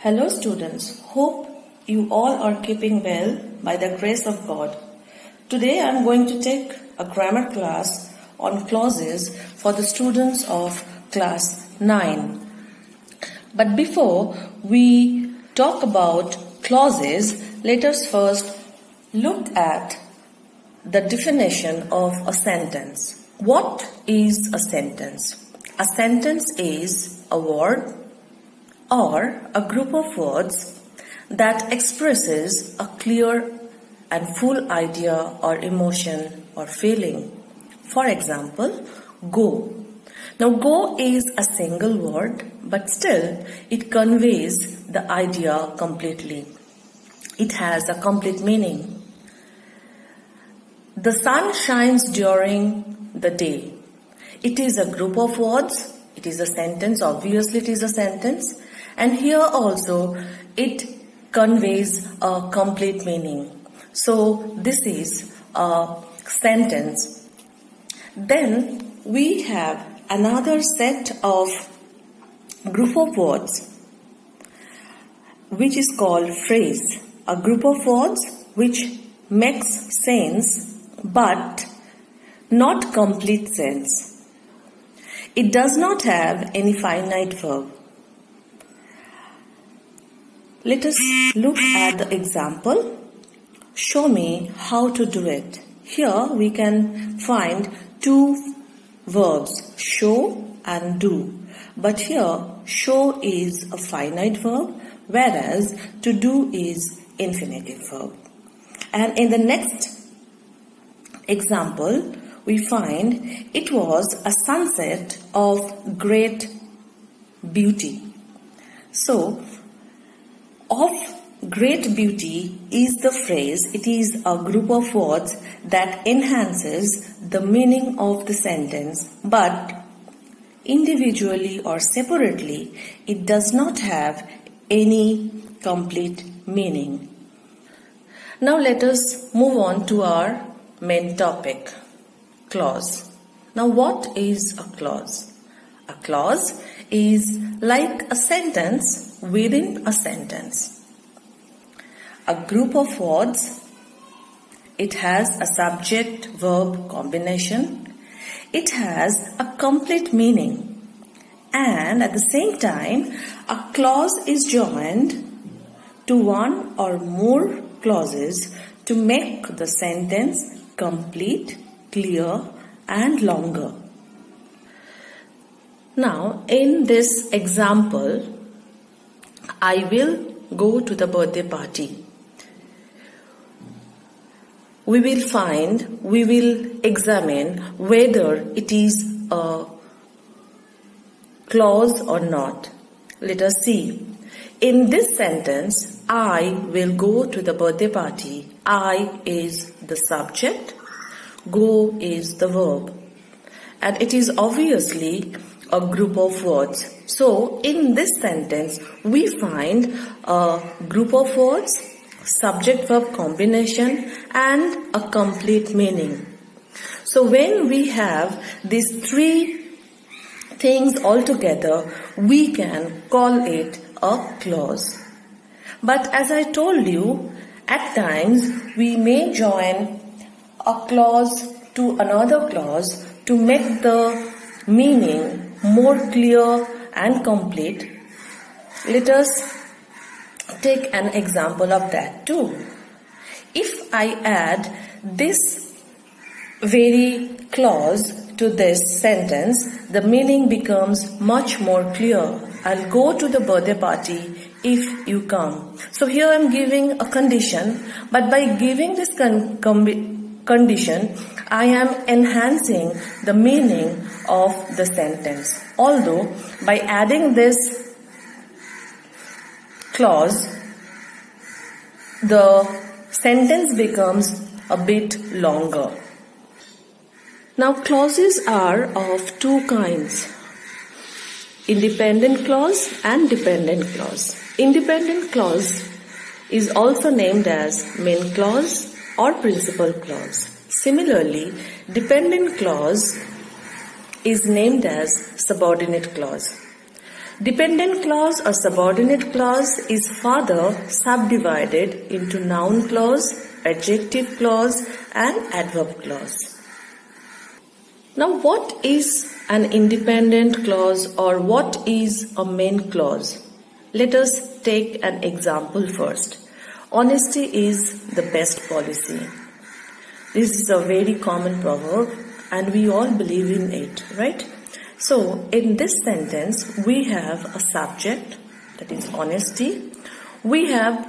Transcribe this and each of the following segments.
Hello students, hope you all are keeping well by the grace of God. Today I am going to take a grammar class on clauses for the students of class 9. But before we talk about clauses, let us first look at the definition of a sentence. What is a sentence? A sentence is a word or a group of words that expresses a clear and full idea or emotion or feeling. For example, go. Now go is a single word, but still it conveys the idea completely. It has a complete meaning. The sun shines during the day. It is a group of words. It is a sentence. Obviously it is a sentence. And here also it conveys a complete meaning. So this is a sentence. Then we have another set of group of words which is called phrase. A group of words which makes sense but not complete sense. It does not have any finite verb. Let us look at the example. Show me how to do it. Here we can find two verbs, show and do. But here show is a finite verb, whereas to do is infinitive verb. And in the next example, we find it was a sunset of great beauty. So, of great beauty is the phrase. It is a group of words that enhances the meaning of the sentence, but individually or separately, it does not have any complete meaning. Now let us move on to our main topic, clause. Now what is a clause? A clause is like a sentence within a sentence. A group of words. It has a subject-verb combination. It has a complete meaning. And at the same time, a clause is joined to one or more clauses to make the sentence complete, clear, and longer. Now, in this example, I will go to the birthday party. We will examine whether it is a clause or not. Let us see. In this sentence, I will go to the birthday party. I is the subject, go is the verb. And it is obviously a group of words. So, in this sentence, we find a group of words, subject-verb combination, and a complete meaning. So, when we have these three things all together, we can call it a clause. But as I told you, at times we may join a clause to another clause to make the meaning more clear and complete. Let us take an example of that too. If I add this very clause to this sentence, the meaning becomes much more clear. I'll go to the birthday party if you come. So here I'm giving a condition, but by giving this condition, I am enhancing the meaning of the sentence. Although by adding this clause, the sentence becomes a bit longer. Now clauses are of two kinds, independent clause and dependent clause. Independent clause is also named as main clause or principal clause. Similarly, dependent clause is named as subordinate clause. Dependent clause or subordinate clause is further subdivided into noun clause, adjective clause and adverb clause. Now what is an independent clause or what is a main clause? Let us take an example first. Honesty is the best policy. This is a very common proverb and we all believe in it, right? So in this sentence we have a subject, that is honesty. We have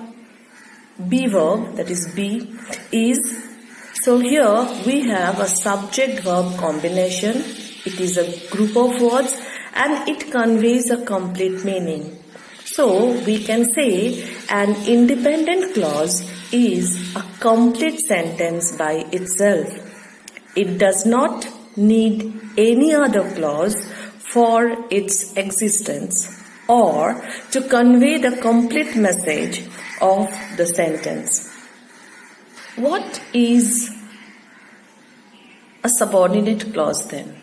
be verb, that is be, is. So here we have a subject verb combination. It is a group of words and it conveys a complete meaning. So we can say an independent clause is a complete sentence by itself. It does not need any other clause for its existence or to convey the complete message of the sentence. What is a subordinate clause then?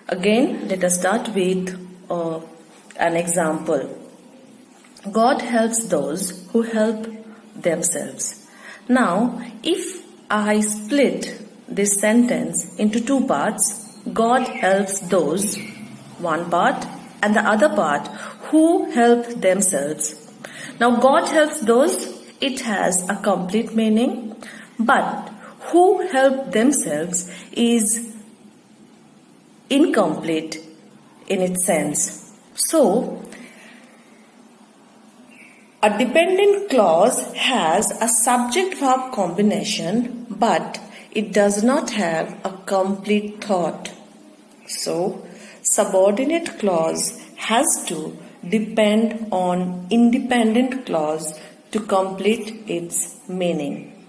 Again, let us start with an example. God helps those who help themselves. Now, if I split this sentence into two parts, God helps those, one part, and the other part, who help themselves. Now, God helps those, it has a complete meaning, but who help themselves is incomplete in its sense. So, a dependent clause has a subject-verb combination, but it does not have a complete thought. So, subordinate clause has to depend on independent clause to complete its meaning.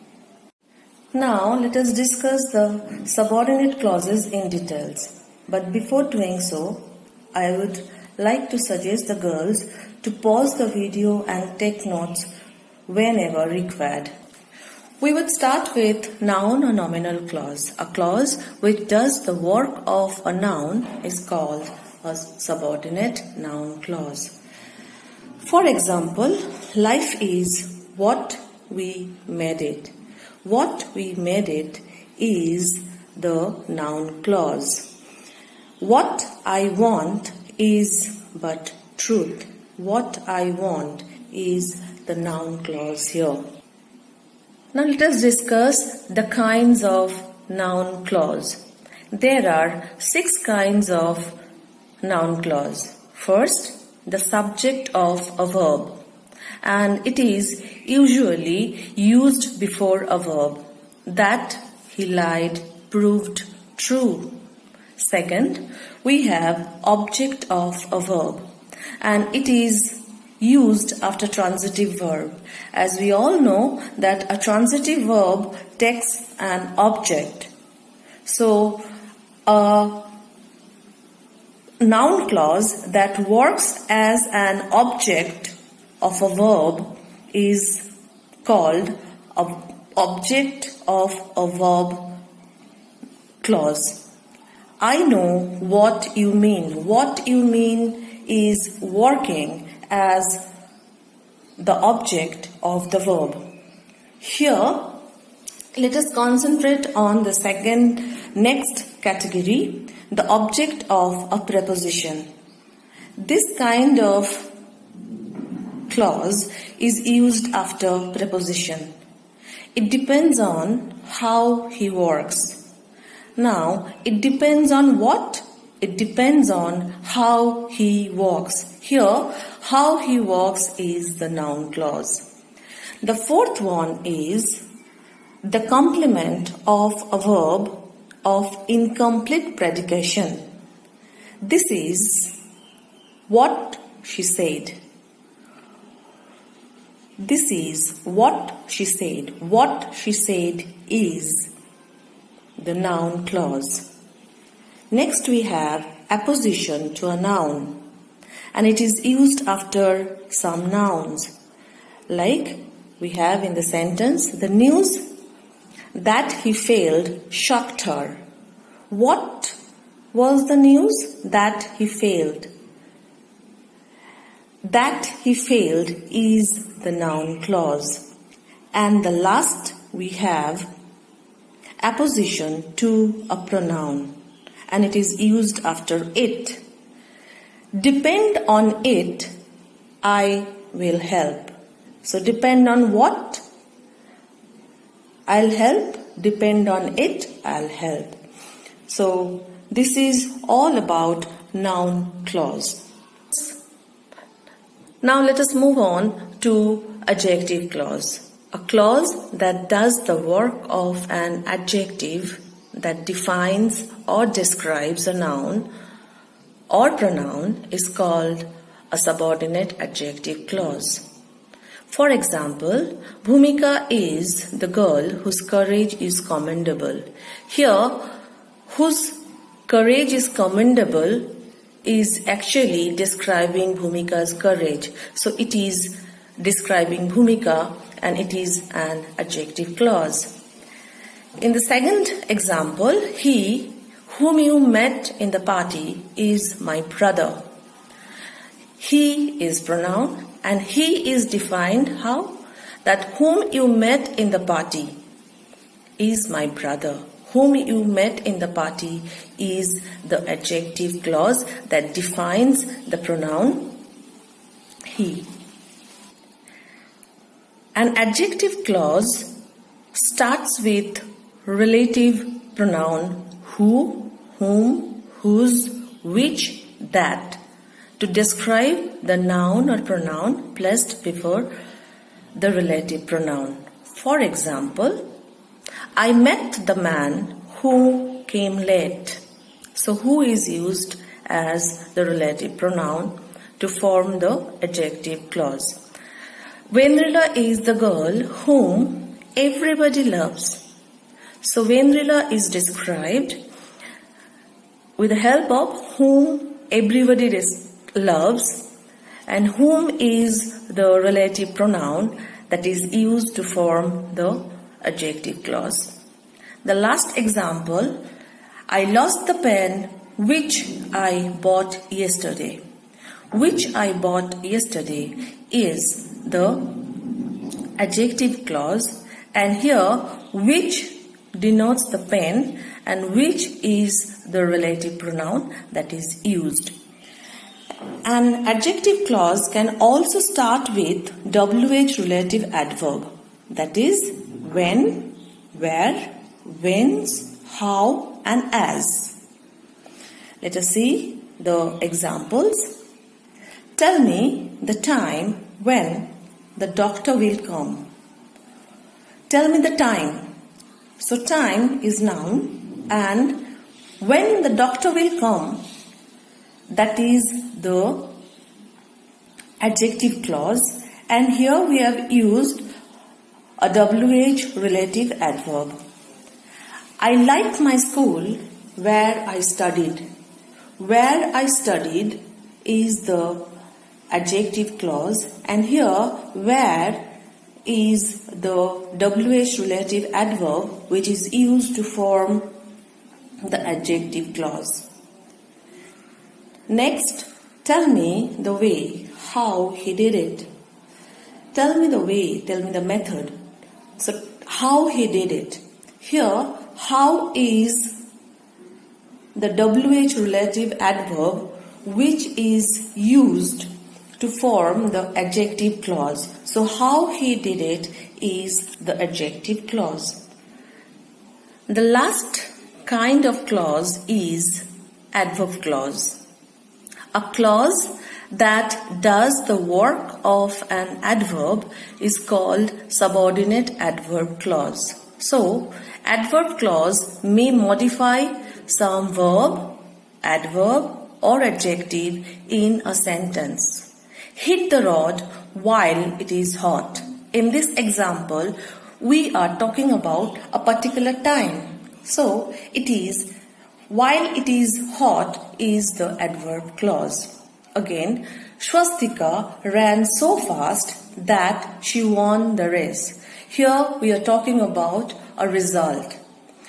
Now, let us discuss the subordinate clauses in details. But before doing so, I would like to suggest the girls to pause the video and take notes whenever required. We would start with noun or nominal clause. A clause which does the work of a noun is called a subordinate noun clause. For example, life is what we made it. What we made it is the noun clause. What I want is but truth. What I want is the noun clause here. Now let us discuss the kinds of noun clause. There are 6 kinds of noun clause. First, the subject of a verb, and it is usually used before a verb. That he lied proved true. Second, we have object of a verb, and it is used after transitive verb. As we all know that a transitive verb takes an object. So, a noun clause that works as an object of a verb is called an object of a verb clause. I know what you mean. What you mean is working as the object of the verb. Here, let us concentrate on the next category, the object of a preposition. This kind of clause is used after preposition. It depends on how he works. Now, it depends on what? It depends on how he walks. Here, how he walks is the noun clause. The fourth one is the complement of a verb of incomplete predication. This is what she said. This is what she said. What she said is the noun clause. Next we have apposition to a noun, and it is used after some nouns. Like we have in the sentence, the news that he failed shocked her. What was the news that he failed? That he failed is the noun clause. And the last we have apposition to a pronoun, and it is used after it. Depend on it, I will help. So depend on what? I'll help. Depend on it, I'll help. So this is all about noun clause. Now let us move on to adjective clause. A clause that does the work of an adjective that defines or describes a noun or pronoun is called a subordinate adjective clause. For example, Bhumika is the girl whose courage is commendable. Here, whose courage is commendable is actually describing Bhumika's courage. So it is describing Bhumika and it is an adjective clause. In the second example, he whom you met in the party is my brother. He is pronoun and he is defined how? That whom you met in the party is my brother. Whom you met in the party is the adjective clause that defines the pronoun he. An adjective clause starts with relative pronoun who, whom, whose, which, that to describe the noun or pronoun placed before the relative pronoun. For example, I met the man who came late. So who is used as the relative pronoun to form the adjective clause. Vendrila is the girl whom everybody loves. So Vendrila is described with the help of whom everybody loves, and whom is the relative pronoun that is used to form the adjective clause. The last example, I lost the pen which I bought yesterday. Which I bought yesterday is the adjective clause, and here which denotes the pen and which is the relative pronoun that is used. An adjective clause can also start with WH relative adverb, that is when, where, whence, how and as. Let us see the examples. Tell me the time when the doctor will come. Tell me the time. So time is noun, and when the doctor will come, that is the adjective clause, and here we have used a WH relative adverb. I like my school where I studied. Where I studied is the adjective clause, and here where is the WH relative adverb which is used to form the adjective clause. Next, tell me the way, how he did it. Tell me the way, tell me the method. So how he did it. Here, how is the WH relative adverb which is used to form the adjective clause. So how he did it is the adjective clause. The last kind of clause is adverb clause. A clause that does the work of an adverb is called subordinate adverb clause. So, adverb clause may modify some verb, adverb or adjective in a sentence. Hit the rod while it is hot. In this example, we are talking about a particular time. So, it is while it is hot is the adverb clause. Again, Swastika ran so fast that she won the race. Here we are talking about a result.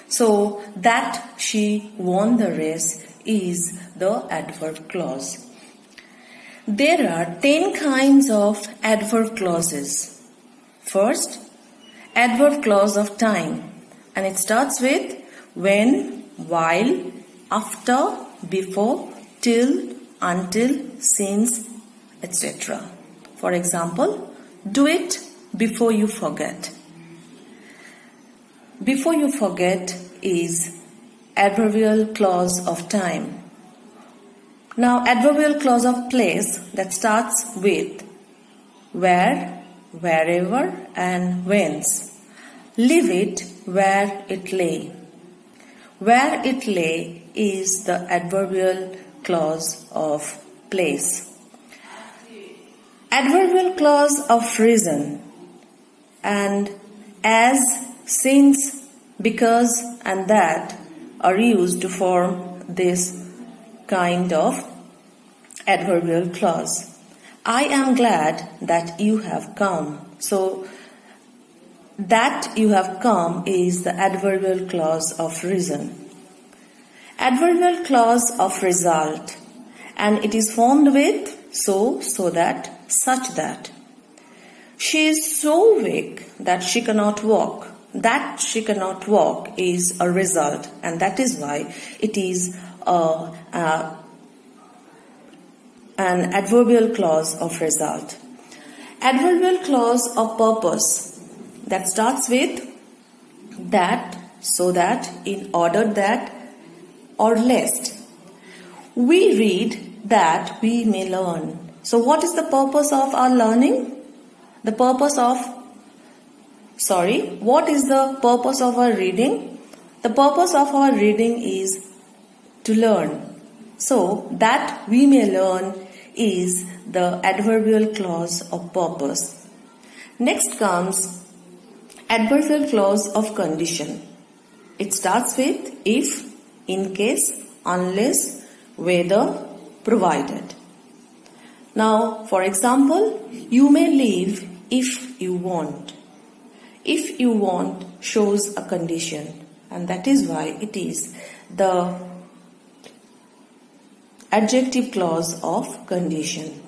So, that she won the race is the adverb clause. There are 10 kinds of adverb clauses. First, adverb clause of time, and it starts with when, while, after, before, till, until, since, etc. For example, do it before you forget. Before you forget is adverbial clause of time. Now, adverbial clause of place that starts with where, wherever and whence. Leave it where it lay. Where it lay is the adverbial clause of place. Adverbial clause of reason and as, since, because and that are used to form this kind of adverbial clause. I am glad that you have come. So, that you have come is the adverbial clause of reason. Adverbial clause of result, and it is formed with so, so that, such that. She is so weak that she cannot walk. That she cannot walk is a result, and that is why it is an adverbial clause of result. Adverbial clause of purpose that starts with that, so that, in order that, or lest. We read that we may learn. So what is the purpose of our learning? What is the purpose of our reading? The purpose of our reading is to learn. So, that we may learn is the adverbial clause of purpose. Next comes adverbial clause of condition. It starts with if, in case, unless, whether, provided. Now, for example, you may leave if you want. If you want shows a condition, and that is why it is the adjective clause of condition.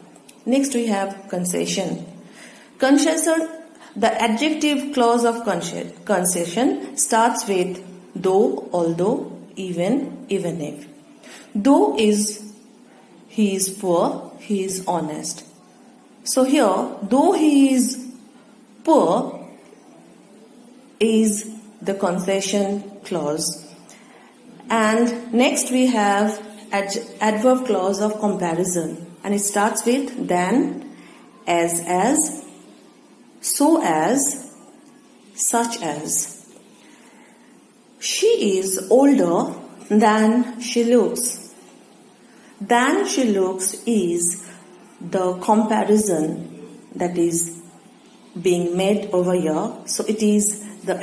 Next we have concession. The adjective clause of concession starts with though, although, even, even if. Though is he is poor, he is honest. So here, though he is poor is the concession clause. And next we have adverb clause of comparison, and it starts with than, as, so as, such as. She is older than she looks. Than she looks is the comparison that is being made over here. So it is the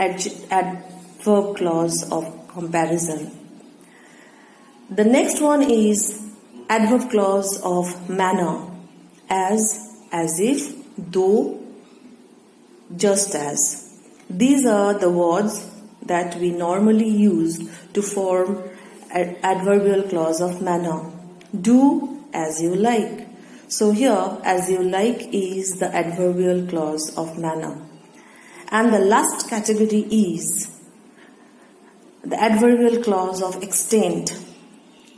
adverb clause of comparison. The next one is adverb clause of manner. As if, though, just as. These are the words that we normally use to form an adverbial clause of manner. Do as you like. So here, as you like is the adverbial clause of manner. And the last category is the adverbial clause of extent.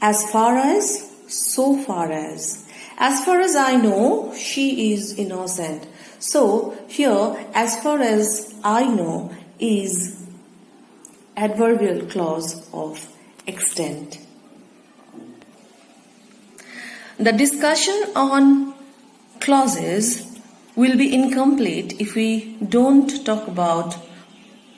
As far as, so far as. As far as I know, she is innocent. So here, as far as I know is adverbial clause of extent. The discussion on clauses will be incomplete if we don't talk about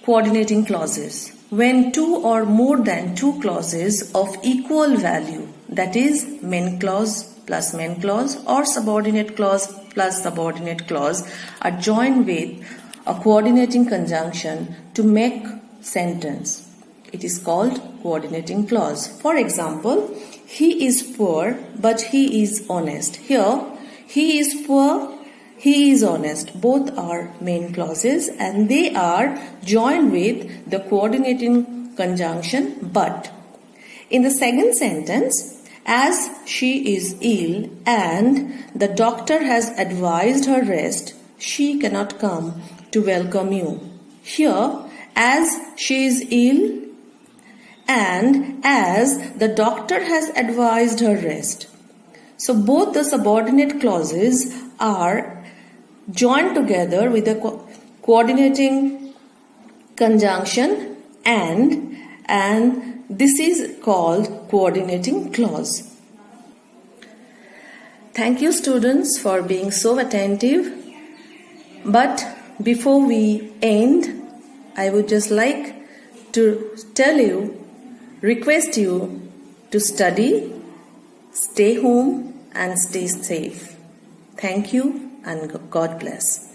coordinating clauses. When two or more than two clauses of equal value, that is main clause plus main clause or subordinate clause plus subordinate clause, are joined with a coordinating conjunction to make sentence, it is called coordinating clause. For example, he is poor but he is honest. Here, he is poor, he is honest. Both are main clauses and they are joined with the coordinating conjunction but. In the second sentence, As she is ill and the doctor has advised her rest, she cannot come to welcome you. Here, as she is ill and as the doctor has advised her rest. So both the subordinate clauses are joined together with a coordinating conjunction and this is called coordinating clause. Thank you students for being so attentive. But before we end, I would just like to request you to study, stay home and stay safe. Thank you and God bless.